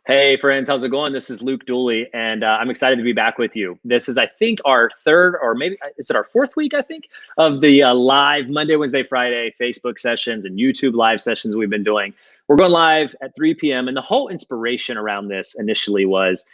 Hey friends, how's it going? This is Luke Dooley, and I'm excited to be back with you. This is, I think, our third, or maybe is it our fourth week, I think, of the live Monday, Wednesday, Friday Facebook sessions and YouTube live sessions we've been doing. We're going live at 3 p.m. And the whole inspiration around this initially was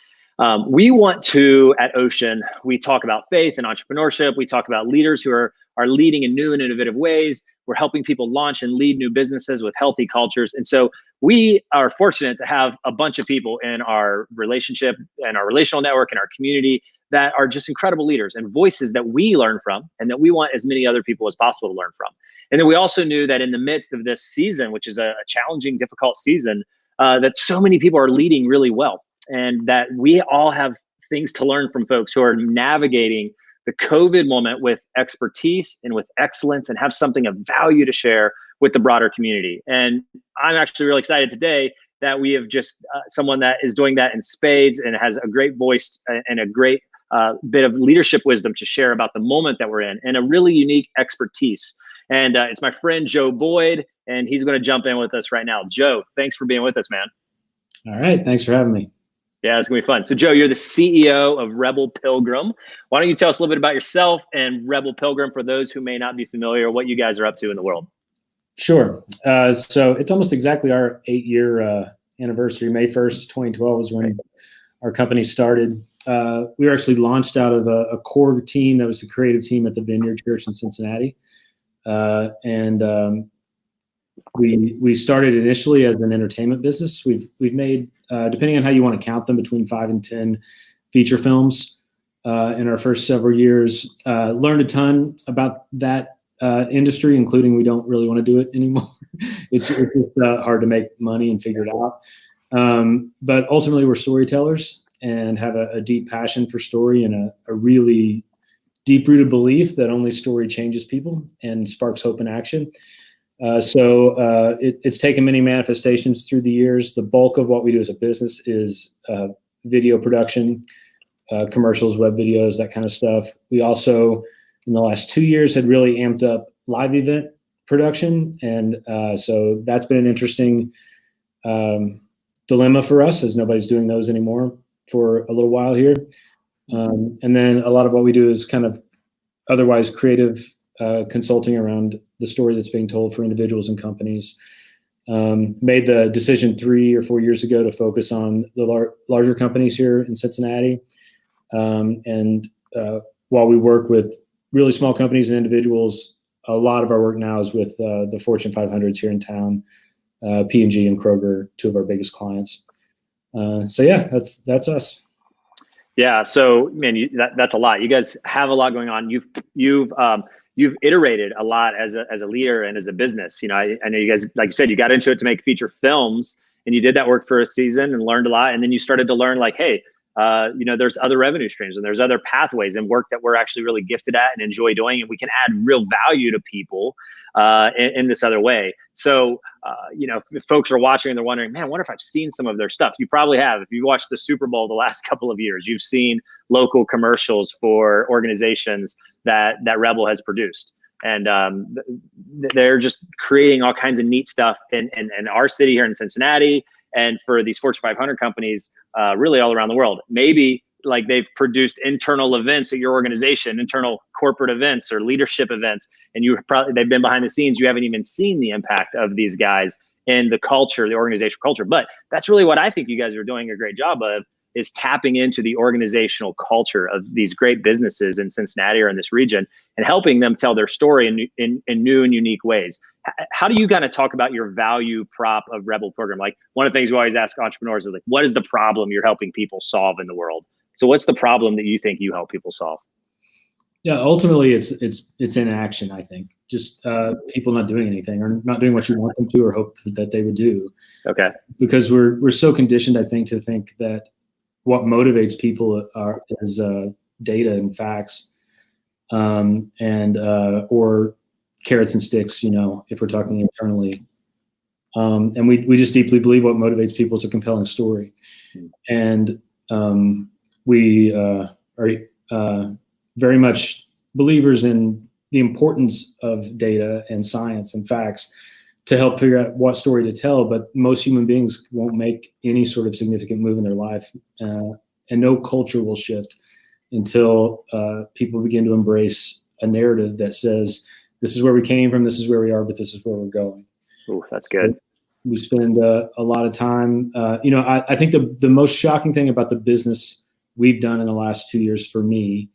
we want to, at Ocean, we talk about faith and entrepreneurship. We talk about leaders who are leading in new and innovative ways. We're helping people launch and lead new businesses with healthy cultures. And so we are fortunate to have a bunch of people in our relationship and our relational network and our community that are just incredible leaders and voices that we learn from and that we want as many other people as possible to learn from. And then we also knew that in the midst of this season, which is a challenging, difficult season, that so many people are leading really well, and that we all have things to learn from folks who are navigating the COVID moment with expertise and with excellence and have something of value to share with the broader community. And I'm actually really excited today that we have just someone that is doing that in spades and has a great voice and a great bit of leadership wisdom to share about the moment that we're in and a really unique expertise. And it's my friend Joe Boyd, and he's going to jump in with us right now. Joe, thanks for being with us, man. All right, thanks for having me. Yeah, it's gonna be fun. So Joe, you're the CEO of Rebel Pilgrim. Why don't you tell us a little bit about yourself and Rebel Pilgrim for those who may not be familiar, what you guys are up to in the world? Sure. So it's almost exactly our 8-year anniversary. May 1st, 2012 was when our company started. We were actually launched out of a core team that was the creative team at the Vineyard Church in Cincinnati. We started initially as an entertainment business. We've made, depending on how you want to count them, between 5 and 10 feature films in our first several years. Learned a ton about that industry, including we don't really want to do it anymore. It's just hard to make money and figure it out. But ultimately, we're storytellers and have a deep passion for story and a really deep-rooted belief that only story changes people and sparks hope and action. So it's taken many manifestations through the years. The bulk of what we do as a business is video production, commercials, web videos, that kind of stuff. We also, in the last 2 years, had really amped up live event production. And so that's been an interesting dilemma for us, as nobody's doing those anymore for a little while here. And then a lot of what we do is kind of otherwise creative consulting around the story that's being told for individuals and companies. Made the decision 3 or 4 years ago to focus on the larger companies here in Cincinnati. And while we work with really small companies and individuals, a lot of our work now is with the Fortune 500s here in town, P&G and Kroger, two of our biggest clients. So yeah, that's us. Yeah. So man, that's a lot. You guys have a lot going on. You've iterated a lot as a leader and as a business. You know, I know you guys, like you said, you got into it to make feature films, and you did that work for a season and learned a lot. And then you started to learn, like, hey, there's other revenue streams and there's other pathways and work that we're actually really gifted at and enjoy doing, and we can add real value to people in this other way. So, if folks are watching and they're wondering, man, I wonder if I've seen some of their stuff. You probably have. If you watched the Super Bowl the last couple of years, you've seen local commercials for organizations that Rebel has produced. And they're just creating all kinds of neat stuff in our city here in Cincinnati, and for these Fortune 500 companies really all around the world. Maybe like they've produced internal events at your organization, internal corporate events or leadership events, and they've been behind the scenes. You haven't even seen the impact of these guys in the culture, the organizational culture. But that's really what I think you guys are doing a great job of, is tapping into the organizational culture of these great businesses in Cincinnati or in this region and helping them tell their story in new and unique ways. How do you kind of talk about your value prop of Rebel Program? Like, one of the things we always ask entrepreneurs is, like, what is the problem you're helping people solve in the world? So what's the problem that you think you help people solve? Yeah, ultimately it's inaction, I think. Just people not doing anything or not doing what you want them to or hope that they would do. Okay. Because we're so conditioned, I think, to think that what motivates people is data and facts, or carrots and sticks, if we're talking internally. And we just deeply believe what motivates people is a compelling story. And we are very much believers in the importance of data and science and facts to help figure out what story to tell. But most human beings won't make any sort of significant move in their life, and no culture will shift until people begin to embrace a narrative that says, this is where we came from, this is where we are, but this is where we're going. Ooh, that's good. We spend a lot of time, I think the most shocking thing about the business we've done in the last 2 years for me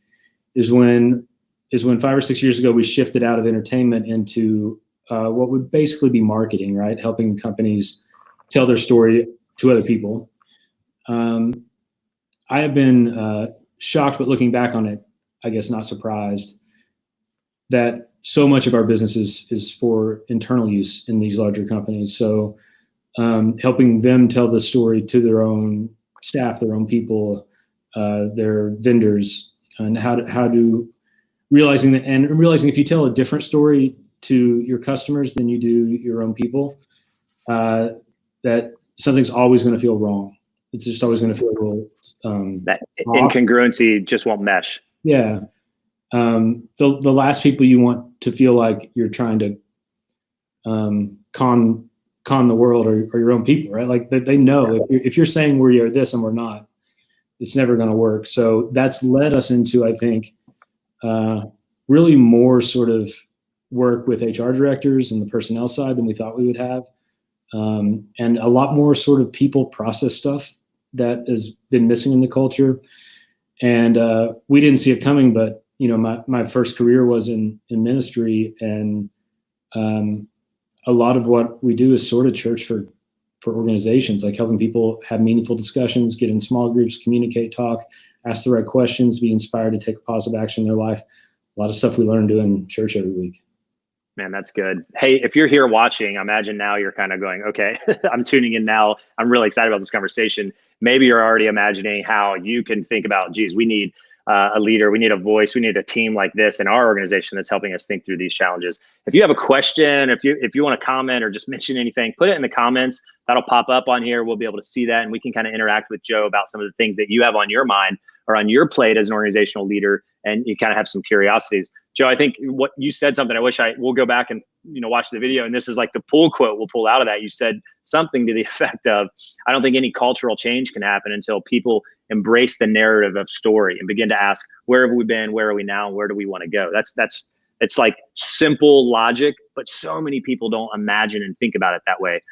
is when 5 or 6 years ago, we shifted out of entertainment into what would basically be marketing, right? Helping companies tell their story to other people. I have been shocked, but looking back on it, I guess not surprised that so much of our business is for internal use in these larger companies. So helping them tell the story to their own staff, their own people, their vendors, and how to realizing if you tell a different story to your customers than you do your own people, that something's always going to feel wrong. It's just always going to feel a little that off. Incongruency just won't mesh. Yeah. The last people you want to feel like you're trying to con the world are your own people, right? Like they know if you're saying we are this and we're not, it's never going to work. So that's led us into, I think, really more sort of work with HR directors and the personnel side than we thought we would have. And a lot more sort of people process stuff that has been missing in the culture. And we didn't see it coming, but my first career was in ministry, and a lot of what we do is sort of church for organizations, like helping people have meaningful discussions, get in small groups, communicate, talk, ask the right questions, be inspired to take a positive action in their life. A lot of stuff we learn doing church every week. Man, that's good. Hey, if you're here watching, imagine now you're kind of going, okay, I'm tuning in now. I'm really excited about this conversation. Maybe you're already imagining how you can think about, geez, we need a leader, we need a voice, we need a team like this in our organization that's helping us think through these challenges. If you have a question, if you want to comment or just mention anything, put it in the comments. That'll pop up on here. We'll be able to see that, and we can kind of interact with Joe about some of the things that you have on your mind or on your plate as an organizational leader, and you kind of have some curiosities. Joe, I think what you said something, we'll go back and watch the video, and this is like the pull quote we'll pull out of that. You said something to the effect of, I don't think any cultural change can happen until people embrace the narrative of story and begin to ask, where have we been, where are we now, where do we want to go? It's like simple logic, but so many people don't imagine and think about it that way.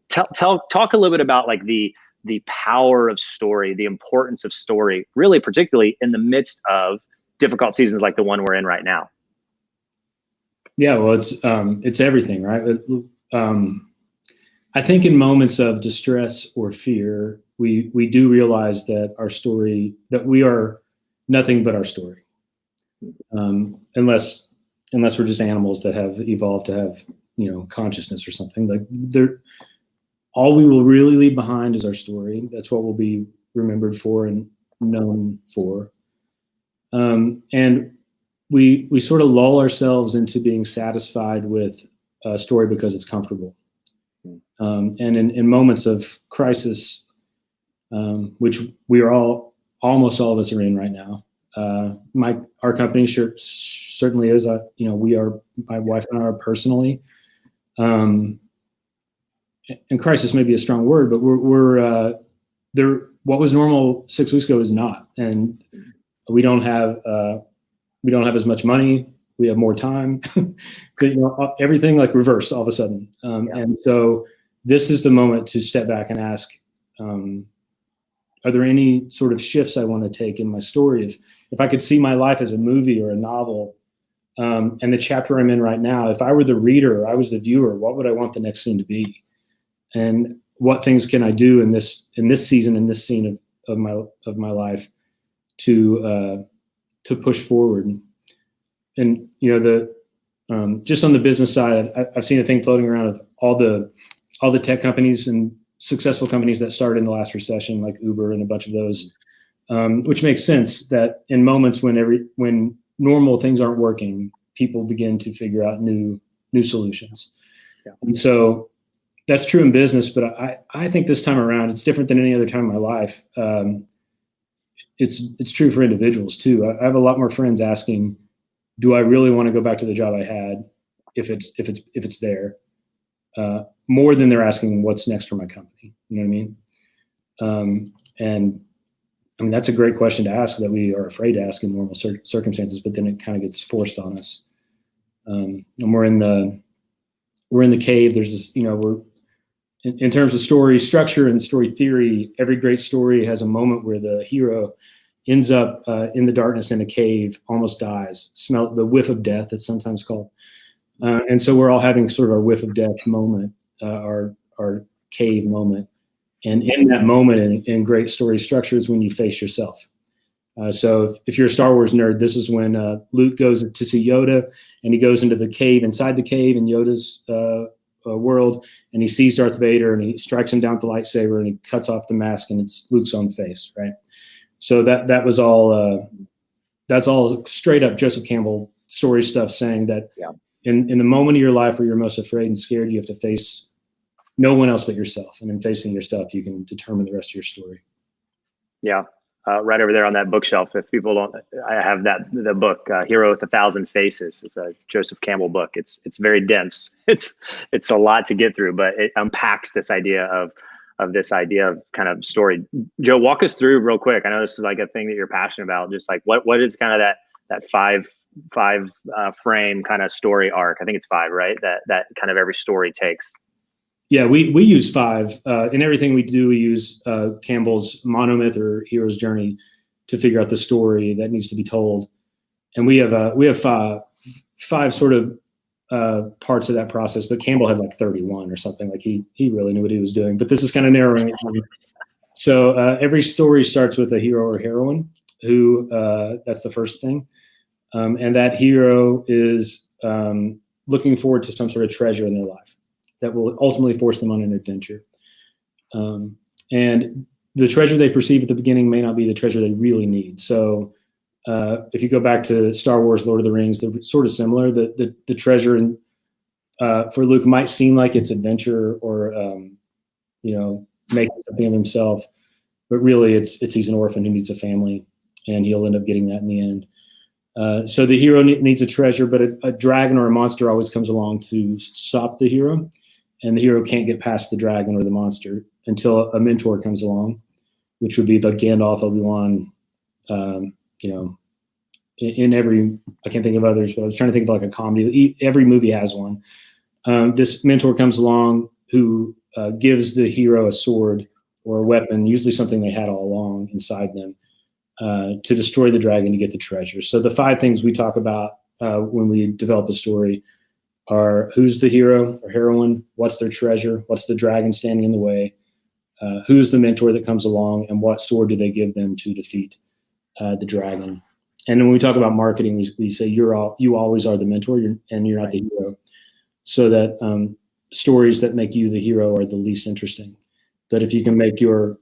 Talk a little bit about like the power of story, the importance of story, really particularly in the midst of difficult seasons like the one we're in right now. Yeah, well, it's everything, right? I think in moments of distress or fear, we do realize that our story, that we are nothing but our story, unless we're just animals that have evolved to have consciousness or something. Like all we will really leave behind is our story. That's what we'll be remembered for and known for. And we sort of lull ourselves into being satisfied with a story because it's comfortable. And in moments of crisis, which we are almost all of us are in right now. Our company certainly is. We are, my wife and I are personally, and crisis may be a strong word, but we're there. What was normal 6 weeks ago is not, and we don't have as much money. We have more time. Everything like reversed all of a sudden, and so this is the moment to step back and ask, are there any sort of shifts I want to take in my story? If I could see my life as a movie or a novel, and the chapter I'm in right now, if I were the reader or I was the viewer, what would I want the next scene to be? And what things can I do in this season, in this scene of my life to push forward? And just on the business side, I've seen a thing floating around of all the tech companies and successful companies that started in the last recession, like Uber and a bunch of those, which makes sense that in moments when normal things aren't working, people begin to figure out new solutions. Yeah. And so that's true in business, but I think this time around, it's different than any other time in my life. It's true for individuals too. I have a lot more friends asking, do I really want to go back to the job I had if it's there? more than they're asking what's next for my company. You know what I mean? And I mean, that's a great question to ask that we are afraid to ask in normal circumstances, but then it kind of gets forced on us. And we're in the cave. There's this, you know, we're in terms of story structure and story theory, every great story has a moment where the hero ends up in the darkness in a cave, almost dies, smell the whiff of death, it's sometimes called. And so we're all having sort of our whiff of death moment, our cave moment. And in that moment in great story structure is when you face yourself. So if you're a Star Wars nerd, this is when Luke goes to see Yoda, and he goes into the cave, inside the cave in Yoda's world, and he sees Darth Vader, and he strikes him down with the lightsaber, and he cuts off the mask, and it's Luke's own face, right? So that was all that's all straight up Joseph Campbell story stuff, saying that in the moment of your life where you're most afraid and scared, you have to face no one else but yourself, and in facing yourself, you can determine the rest of your story. Yeah. Right over there on that bookshelf. If people don't, I have the book, Hero with 1,000 Faces. It's a Joseph Campbell book. It's very dense. It's a lot to get through, but it unpacks this idea of kind of story. Joe, walk us through real quick. I know this is like a thing that you're passionate about. Just like what is kind of that five frame kind of story arc? I think it's 5, right? That kind of every story takes. Yeah, we use 5 in everything we do. We use Campbell's monomyth or hero's journey to figure out the story that needs to be told, and we have 5 sort of parts of that process. But Campbell had like 31 or something. Like he really knew what he was doing. But this is kind of narrowing it down. So every story starts with a hero or heroine who that's the first thing, and that hero is looking forward to some sort of treasure in their life that will ultimately force them on an adventure. And the treasure they perceive at the beginning may not be the treasure they really need. So if you go back to Star Wars, Lord of the Rings, they're sort of similar. The treasure for Luke might seem like it's adventure or, making something of himself, but really it's he's an orphan who needs a family, and he'll end up getting that in the end. So the hero needs a treasure, but a dragon or a monster always comes along to stop the hero. And the hero can't get past the dragon or the monster until a mentor comes along, which would be the Gandalf, Obi-Wan, in every, I can't think of others, but I was trying to think of like a comedy. Every movie has one. This mentor comes along who gives the hero a sword or a weapon, usually something they had all along inside them, to destroy the dragon to get the treasure. So the 5 things we talk about when we develop a story are: who's the hero or heroine, what's their treasure, what's the dragon standing in the way, who's the mentor that comes along, and what sword do they give them to defeat the dragon. And when we talk about marketing, we say you always are the mentor, and you're not the hero, so that stories that make you the hero are the least interesting. But if you can make your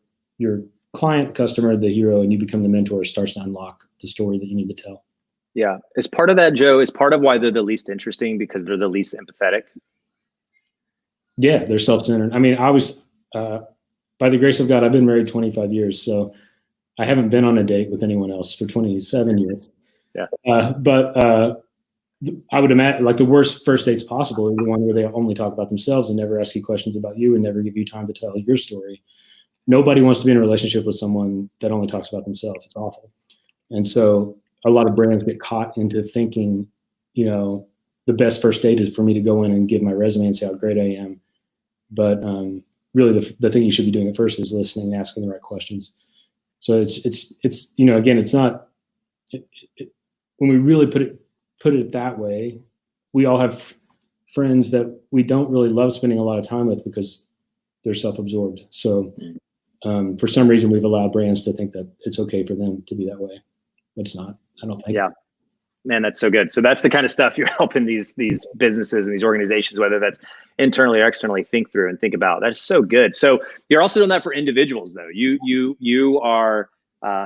client customer the hero and you become the mentor, it starts to unlock the story that you need to tell. Yeah. Is part of that, Joe, is part of why they're the least interesting because they're the least empathetic? Yeah, they're self-centered. I mean, I was, by the grace of God, I've been married 25 years, so I haven't been on a date with anyone else for 27 years. Yeah. But I would imagine like the worst first dates possible is the one where they only talk about themselves and never ask you questions about you and never give you time to tell your story. Nobody wants to be in a relationship with someone that only talks about themselves. It's awful. And so a lot of brands get caught into thinking, the best first date is for me to go in and give my resume and say how great I am. But really the thing you should be doing at first is listening and asking the right questions. So it's again, it's not, when we really put it that way, we all have friends that we don't really love spending a lot of time with because they're self-absorbed. So for some reason, we've allowed brands to think that it's okay for them to be that way. But it's not. I don't think. Yeah. Man, that's so good. So that's the kind of stuff you're helping these businesses and these organizations, whether that's internally or externally, think through and think about. That's so good. So you're also doing that for individuals, though. You are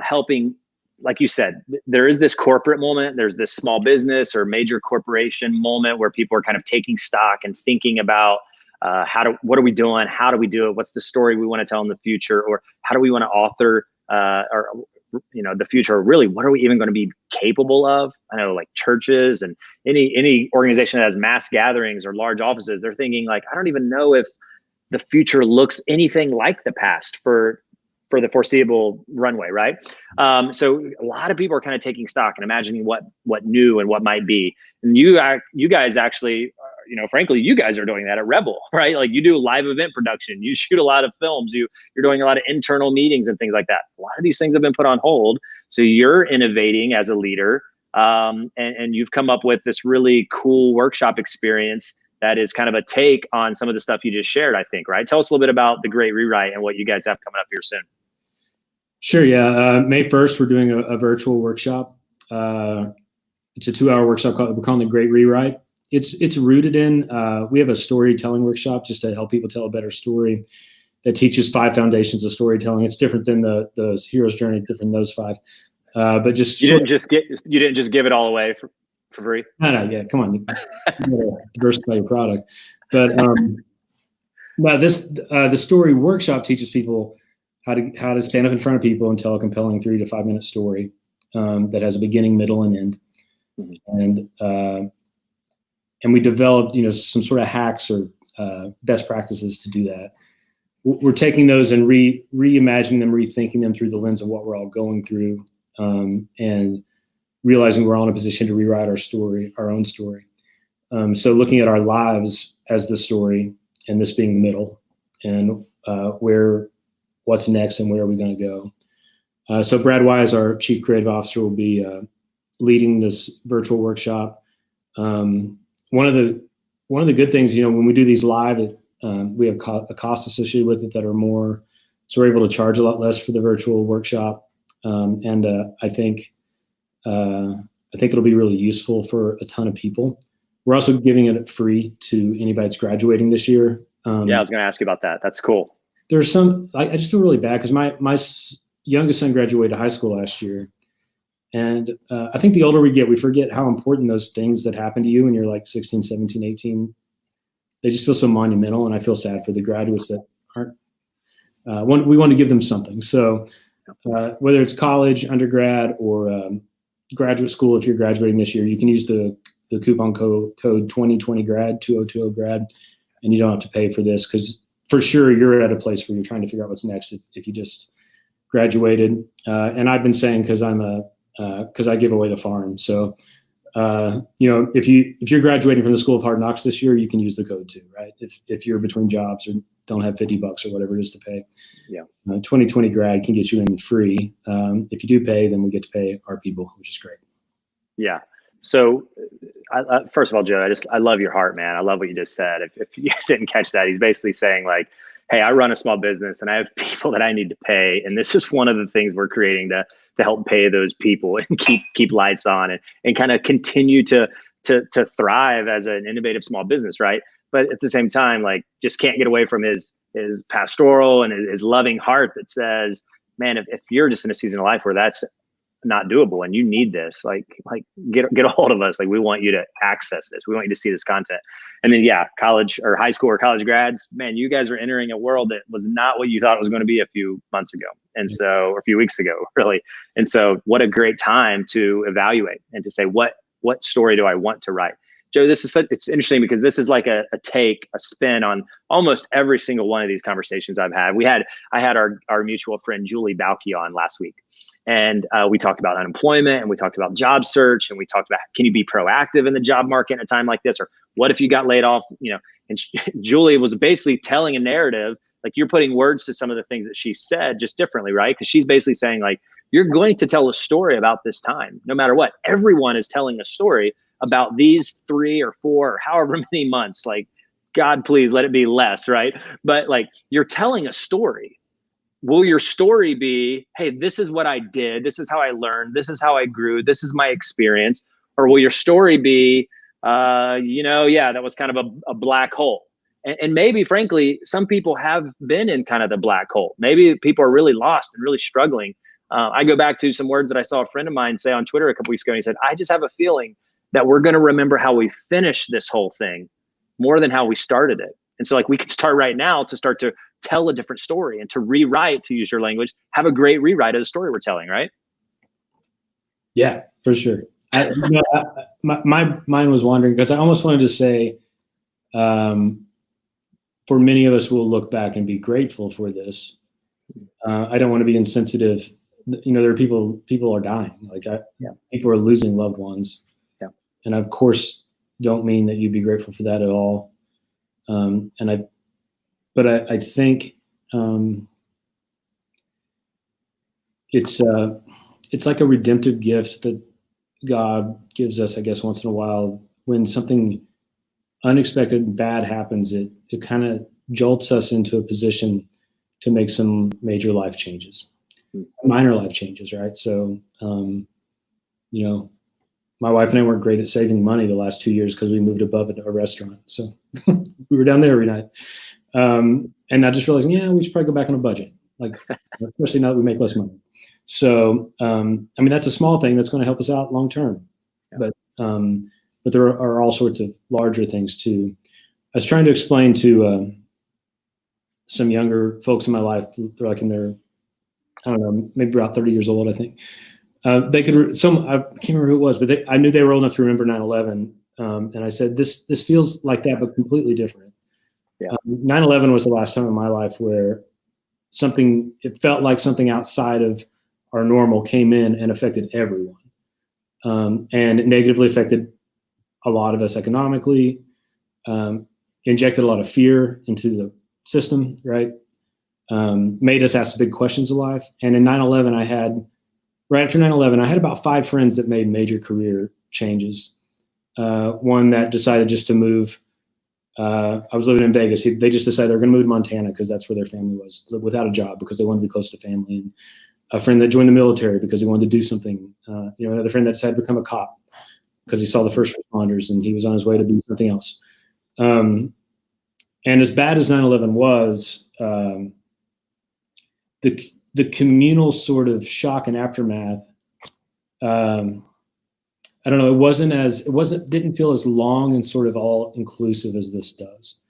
helping, like you said, there is this corporate moment. There's this small business or major corporation moment where people are kind of taking stock and thinking about what are we doing? How do we do it? What's the story we want to tell in the future? Or how do we want to author or the future, really, what are we even going to be capable of? I know like churches and any organization that has mass gatherings or large offices, they're thinking like, I don't even know if the future looks anything like the past for the foreseeable runway, right? So a lot of people are kind of taking stock and imagining what new and what might be. And you guys actually, frankly, you guys are doing that at Rebel, right? Like you do live event production, you shoot a lot of films, you're doing a lot of internal meetings and things like that. A lot of these things have been put on hold. So you're innovating as a leader, and you've come up with this really cool workshop experience that is kind of a take on some of the stuff you just shared, I think, right? Tell us a little bit about The Great Rewrite and what you guys have coming up here soon. Sure, yeah. May 1st, we're doing a virtual workshop. It's a 2-hour workshop we're calling The Great Rewrite. It's rooted in, we have a storytelling workshop just to help people tell a better story that teaches 5 foundations of storytelling. It's different than the hero's journey, different than those 5. But just you didn't just give it all away for free. No, yeah, come on, you gotta diversify your product. But no, the story workshop teaches people how to stand up in front of people and tell a compelling 3 to 5 minute story that has a beginning, middle, and end. Mm-hmm. And we developed, some sort of hacks or best practices to do that. We're taking those and reimagining them, rethinking them through the lens of what we're all going through, and realizing we're all in a position to rewrite our own story. So looking at our lives as the story, and this being the middle, and what's next and where are we going to go. So Brad Wise, our Chief Creative Officer, will be leading this virtual workshop. One of the good things, when we do these live, we have a cost associated with it that are more, so we're able to charge a lot less for the virtual workshop. And I think it'll be really useful for a ton of people. We're also giving it free to anybody that's graduating this year. Yeah, I was going to ask you about that. That's cool. There's some, I just feel really bad because my youngest son graduated high school last year. And I think the older we get, we forget how important those things that happen to you when you're like 16, 17, 18, they just feel so monumental. And I feel sad for the graduates that aren't, we want to give them something. So whether it's college, undergrad, or graduate school, if you're graduating this year, you can use the coupon code 2020 grad, 2020 grad, and you don't have to pay for this, because for sure you're at a place where you're trying to figure out what's next if you just graduated. And I've been saying, because I give away the farm. So if you're graduating from the School of Hard Knocks this year, you can use the code too, right? If you're between jobs or don't have $50 or whatever it is to pay. Yeah. 2020 grad can get you in free. If you do pay, then we get to pay our people, which is great. Yeah. So first of all, Joe, I love your heart, man. I love what you just said. If you guys didn't catch that, he's basically saying like, hey, I run a small business and I have people that I need to pay. And this is one of the things we're creating to help pay those people and keep lights on and kind of continue to thrive as an innovative small business, right? But at the same time, like, just can't get away from his pastoral and his loving heart that says, man, if you're just in a season of life where that's not doable and you need this, like get a hold of us. Like, we want you to access this. We want you to see this content. And then, yeah, college or high school or college grads, man, you guys are entering a world that was not what you thought it was going to be a few months ago. And so, or a few weeks ago, really. And so what a great time to evaluate and to say, what story do I want to write? Joe, it's interesting because this is like a spin on almost every single one of these conversations I've had. I had our mutual friend, Julie Balke, on last week. And we talked about unemployment, and we talked about job search, and we talked about, can you be proactive in the job market in a time like this? Or what if you got laid off? And Julie was basically telling a narrative, like, you're putting words to some of the things that she said just differently, right? Because she's basically saying, like, you're going to tell a story about this time, no matter what. Everyone is telling a story about these 3 or 4 or however many months. Like, God, please let it be less, right? But like, you're telling a story. Will your story be, hey, this is what I did, this is how I learned, this is how I grew, this is my experience? Or will your story be, that was kind of a black hole? And maybe, frankly, some people have been in kind of the black hole. Maybe people are really lost and really struggling. I go back to some words that I saw a friend of mine say on Twitter a couple weeks ago. And he said, I just have a feeling that we're going to remember how we finished this whole thing more than how we started it. And so, like, we could start right now to start to tell a different story and to rewrite, to use your language, have a great rewrite of the story we're telling, right? Yeah, for sure. My mind was wandering because I almost wanted to say, for many of us, we'll look back and be grateful for this. I don't want to be insensitive. There are people are dying. People are losing loved ones. Yeah. And I, of course, don't mean that you'd be grateful for that at all. But I think it's like a redemptive gift that God gives us, I guess, once in a while. When something unexpected and bad happens, it kind of jolts us into a position to make some major life changes, minor life changes, right? So, my wife and I weren't great at saving money the last 2 years because we moved above a restaurant. So we were down there every night. And I just realized, we should probably go back on a budget, especially now that we make less money. So, that's a small thing that's going to help us out long term. Yeah. But there are all sorts of larger things too. I was trying to explain to some younger folks in my life, they're like in their, I don't know, maybe about 30 years old, I think. They could, I can't remember who it was, but I knew they were old enough to remember 9/11. And I said, this feels like that, but completely different. Yeah. 9/11 was the last time in my life where it felt like something outside of our normal came in and affected everyone. And it negatively affected a lot of us economically, injected a lot of fear into the system, right? Made us ask big questions of life. And in 9/11, right after 9/11, I had about 5 friends that made major career changes. One that decided just to move. I was living in Vegas. They just decided they were going to move to Montana because that's where their family was, without a job because they wanted to be close to family. And a friend that joined the military because he wanted to do something. Another friend that decided to become a cop because he saw the first responders and he was on his way to do something else. And as bad as 9/11 was, the communal sort of shock and aftermath, I don't know, didn't feel as long and sort of all inclusive as this does.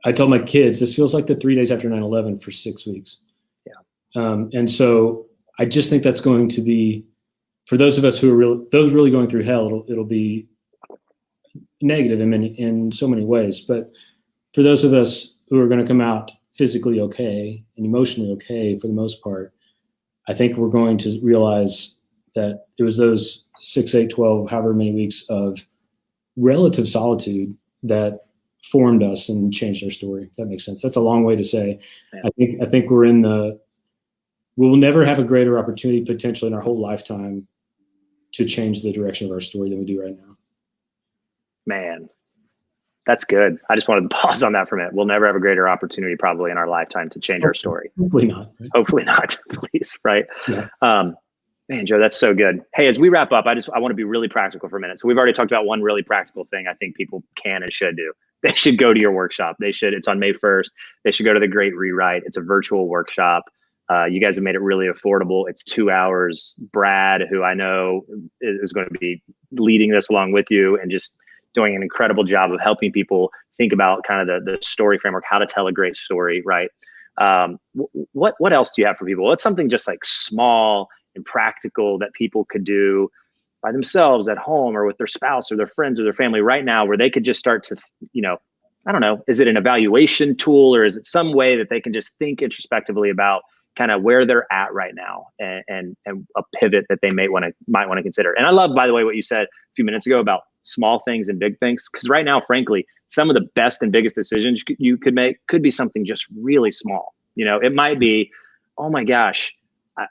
I told my kids, this feels like the 3 days after 9/11 for 6 weeks. Yeah. And so I just think that's going to be, for those of us who are those really going through hell, it'll be negative in so many ways. But for those of us who are going to come out physically okay and emotionally okay for the most part, I think we're going to realize that it was those 6, 8, 12, however many weeks of relative solitude that formed us and changed our story. If that makes sense. That's a long way to say. Yeah. I think we'll never have a greater opportunity potentially in our whole lifetime to change the direction of our story than we do right now. Man, that's good. I just wanted to pause on that for a minute. We'll never have a greater opportunity probably in our lifetime to change our story. Hopefully not. Right? Hopefully not, please. Right. Yeah. Man, Joe, that's so good. Hey, as we wrap up, I want to be really practical for a minute. So we've already talked about one really practical thing I think people can and should do. They should go to your workshop. It's on May 1st. They should go to the Great Rewrite. It's a virtual workshop. You guys have made it really affordable. It's 2 hours. Brad, who I know is going to be leading this along with you and just doing an incredible job of helping people think about kind of the story framework, how to tell a great story, right? What else do you have for people? What's something just like small and practical that people could do by themselves at home or with their spouse or their friends or their family right now where they could just start to, I don't know, is it an evaluation tool or is it some way that they can just think introspectively about kind of where they're at right now and a pivot that they might want to consider? And I love, by the way, what you said a few minutes ago about small things and big things, because right now, frankly, some of the best and biggest decisions you could make could be something just really small. It might be, oh my gosh,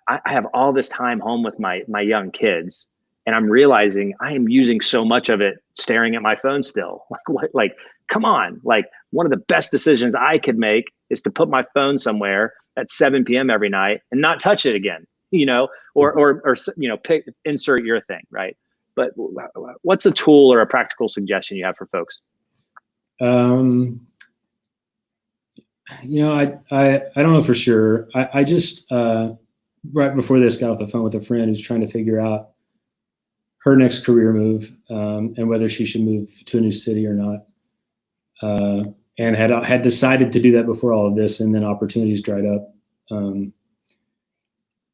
I have all this time home with my young kids, and I'm realizing I am using so much of it staring at my phone still. Like, come on! Like, one of the best decisions I could make is to put my phone somewhere at 7 p.m. every night and not touch it again. Or insert your thing, right? But what's a tool or a practical suggestion you have for folks? I don't know for sure. I just right before this got off the phone with a friend who's trying to figure out her next career move and whether she should move to a new city or not. And had decided to do that before all of this, and then opportunities dried up.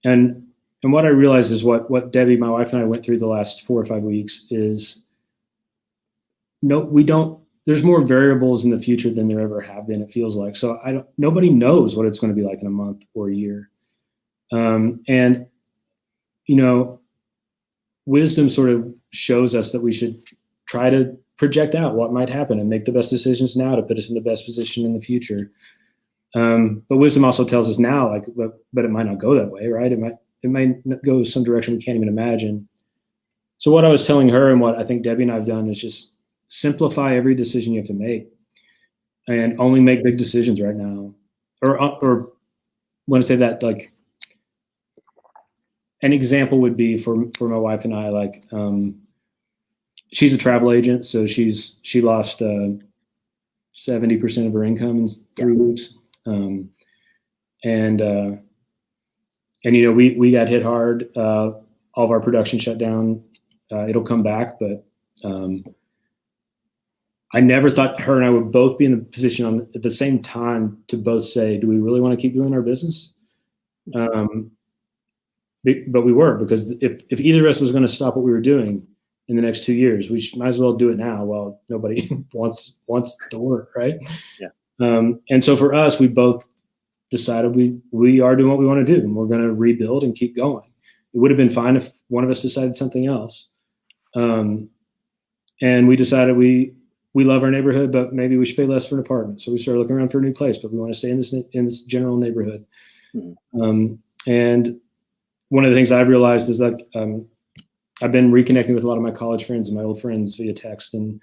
And and what I realized is what Debbie, my wife, and I went through the last 4 or 5 weeks is there's more variables in the future than there ever have been, it feels like. So nobody knows what it's going to be like in a month or a year. And, wisdom sort of shows us that we should try to project out what might happen and make the best decisions now to put us in the best position in the future. But wisdom also tells us now, like, but it might not go that way, right? It might go some direction we can't even imagine. So what I was telling her and what I think Debbie and I have done is just simplify every decision you have to make and only make big decisions right now. Or when I say that, like, an example would be for my wife and I, like, she's a travel agent, so she lost 70% of her income in 3 weeks. And we got hit hard. All of our production shut down. It'll come back, but I never thought her and I would both be in the position at the same time to both say, do we really want to keep doing our business? But we were, because if either of us was going to stop what we were doing in the next 2 years, we might as well do it now while nobody wants to work, right? Yeah. And so for us, we both decided we are doing what we want to do, and we're going to rebuild and keep going. It would have been fine if one of us decided something else. And we decided we love our neighborhood, but maybe we should pay less for an apartment. So we started looking around for a new place, but we want to stay in this general neighborhood. Mm-hmm. And one of the things I've realized is that I've been reconnecting with a lot of my college friends and my old friends via text, and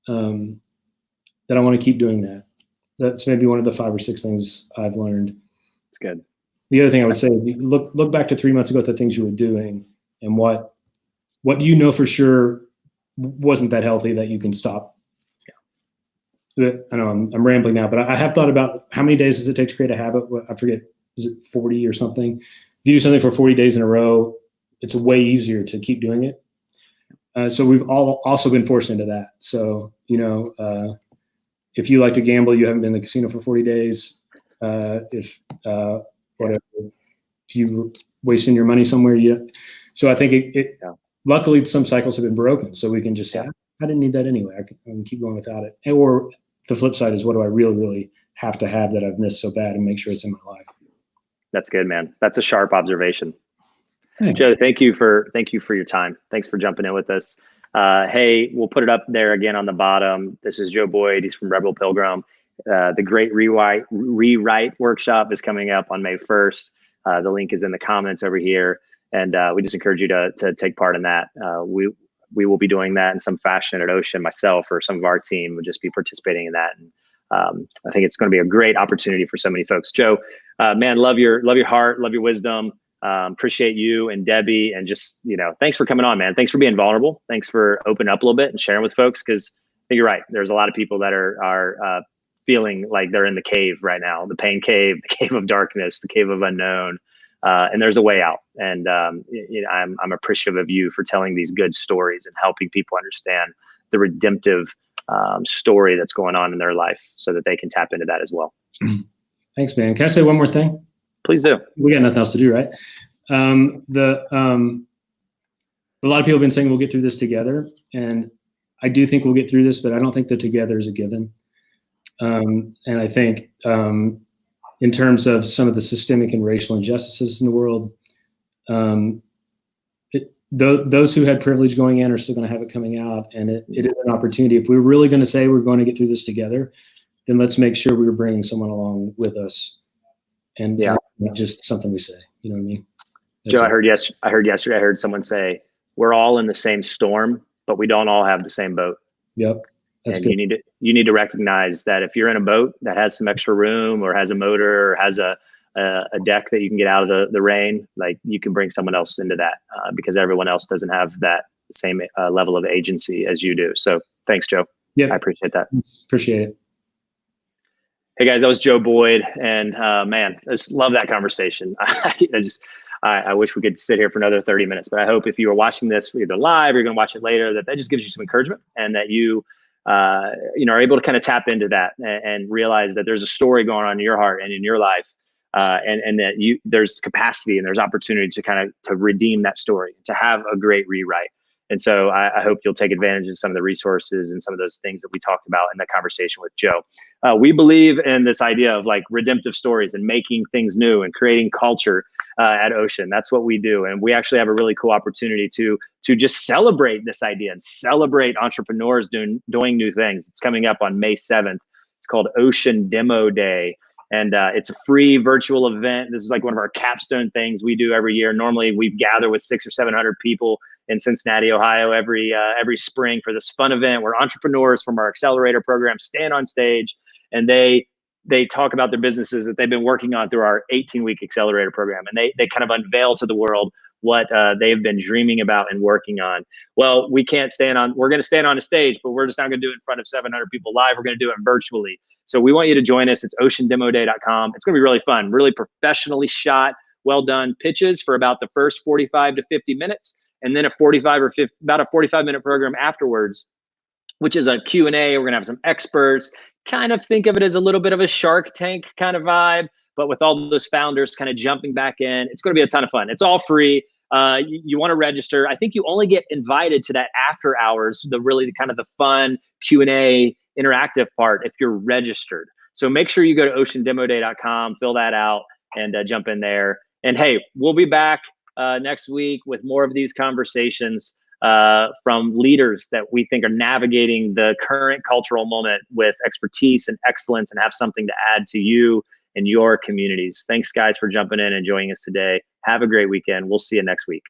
that I want to keep doing that. That's maybe one of the 5 or 6 things I've learned. It's good. The other thing I would say is look back to 3 months ago at the things you were doing, and what do you know for sure wasn't that healthy that you can stop. Yeah. I know I'm rambling now, but I have thought about how many days does it take to create a habit? I forget, is it 40 or something? If you do something for 40 days in a row, it's way easier to keep doing it. So we've all also been forced into that. So, if you like to gamble, you haven't been in the casino for 40 days. If you wasting your money somewhere, so I think luckily some cycles have been broken, so we can just say, I didn't need that anyway. I can keep going without it. Or the flip side is, what do I really, really have to have that I've missed so bad, and make sure it's in my life. That's good, man. That's a sharp observation. Thanks. Joe, thank you for your time. Thanks for jumping in with us. Hey, we'll put it up there again on the bottom. This is Joe Boyd. He's from Rebel Pilgrim. The Great Rewrite Workshop is coming up on May 1st. The link is in the comments over here. And we just encourage you to take part in that. We will be doing that in some fashion at Ocean. Myself or some of our team will just be participating in that. And I think it's going to be a great opportunity for so many folks. Joe, man, love your heart, love your wisdom. Appreciate you and Debbie, and just, thanks for coming on, man. Thanks for being vulnerable. Thanks for opening up a little bit and sharing with folks, because I think you're right. There's a lot of people that are feeling like they're in the cave right now, the pain cave, the cave of darkness, the cave of unknown. And there's a way out. And I'm appreciative of you for telling these good stories and helping people understand the redemptive story that's going on in their life, so that they can tap into that as well. Thanks, man. Can I say one more thing? Please do. We got nothing else to do, right? A lot of people have been saying we'll get through this together, and I do think we'll get through this, but I don't think the together is a given. And I think in terms of some of the systemic and racial injustices in the world, those who had privilege going in are still going to have it coming out, and it is an opportunity. If we're really going to say we're going to get through this together, then let's make sure we're bringing someone along with us, and not just something we say. You know what I mean? Joe, I heard yesterday, I heard someone say, we're all in the same storm, but we don't all have the same boat. Yep. That's and good. you need to recognize that if you're in a boat that has some extra room, or has a motor, or has a deck that you can get out of the rain, like, you can bring someone else into that, because everyone else doesn't have that same level of agency as you do. So thanks, Joe. Yeah, I appreciate that. Appreciate it. Hey guys, that was Joe Boyd, and man, I just love that conversation. I wish we could sit here for another 30 minutes, but I hope if you are watching this either live or you're going to watch it later, that just gives you some encouragement, and that you are able to kind of tap into that and realize that there's a story going on in your heart and in your life and that there's capacity and there's opportunity to kind of to redeem that story, to have a great rewrite. And so I hope you'll take advantage of some of the resources and some of those things that we talked about in that conversation with Joe. We believe in this idea of like redemptive stories and making things new and creating culture at Ocean. That's what we do. And we actually have a really cool opportunity to just celebrate this idea and celebrate entrepreneurs doing new things. It's coming up on May 7th. It's called Ocean Demo Day. And it's a free virtual event. This is like one of our capstone things we do every year. Normally we gather with 600 or 700 people in Cincinnati, Ohio every spring for this fun event where entrepreneurs from our accelerator program stand on stage and they talk about their businesses that they've been working on through our 18-week accelerator program. And they kind of unveil to the world what they've been dreaming about and working on. Well, we're going to stand on a stage, but we're just not going to do it in front of 700 people live. We're going to do it virtually. So we want you to join us. It's oceandemoday.com. It's going to be really fun, really professionally shot, well done pitches for about the first 45 to 50 minutes. And then about a 45-minute program afterwards, which is a Q&A. We're going to have some experts. Kind of think of it as a little bit of a Shark Tank kind of vibe, but with all those founders kind of jumping back in. It's going to be a ton of fun. It's all free. You want to register. I think you only get invited to that after hours, the kind of the fun Q&A interactive part if you're registered. So make sure you go to oceandemoday.com, fill that out, and jump in there. And hey, we'll be back next week with more of these conversations from leaders that we think are navigating the current cultural moment with expertise and excellence and have something to add to you and your communities. Thanks, guys, for jumping in and joining us today. Have a great weekend. We'll see you next week.